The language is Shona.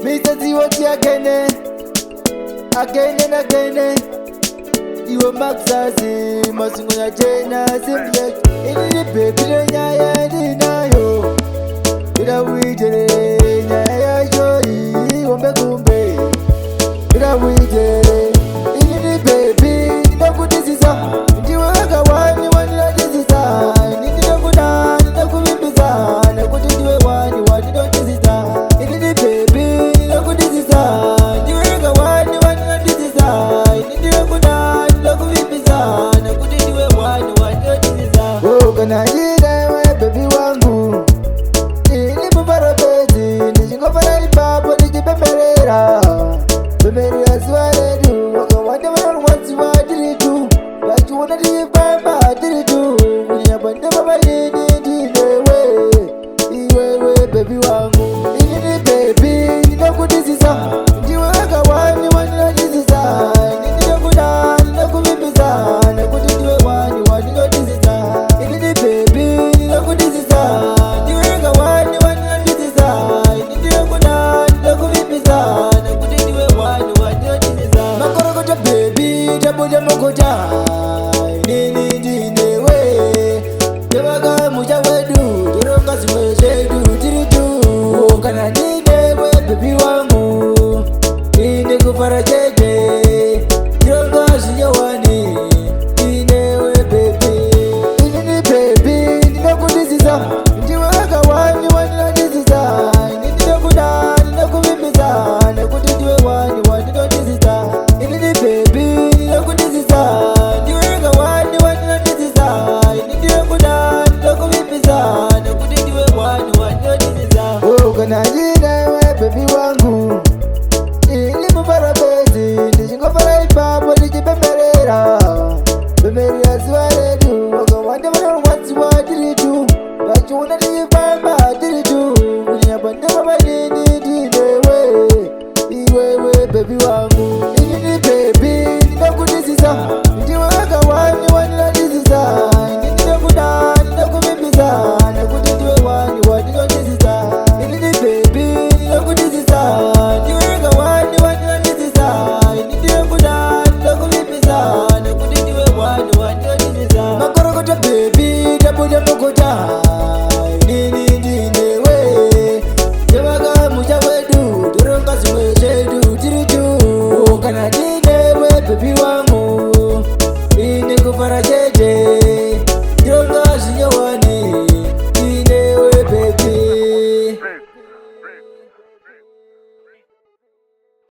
Mr. Ziwati again and again. You Maxazi, Masunga Jena, Simlet, in the baby, I deny you. Without we I joy, Wambagumbe. Without we in the baby, no good this is a. You are one, you want this is a. In the good, no good bizarre, no good to do one, you want to know this is a. In the baby, no good this is a. You are one, you want to know this is a. In the good, no good bizarre, no good to do one, you want to know this is a. Oh, can I hear that, baby, wangu? Ini mubarabezi, nijingofana ni papo, nijipemerera. Pemerera sware du, waka wanda wana wansi wa diridu. Waki wana dibamba diridu. Unyabanda baba nini dinewe. Iwewe baby wangu. Ini baby, ninakudisiza. Ndiwe waka wani wanadisiza. Ninakuna, ninakubibiza. Nakudidiwe wani wanadisiza. Ini baby, ninakudisiza. Mokoja nini dinewe Dewaga muja wedu Duronga suwedu Diridu Kana dinewe baby wangu Nini kufaraje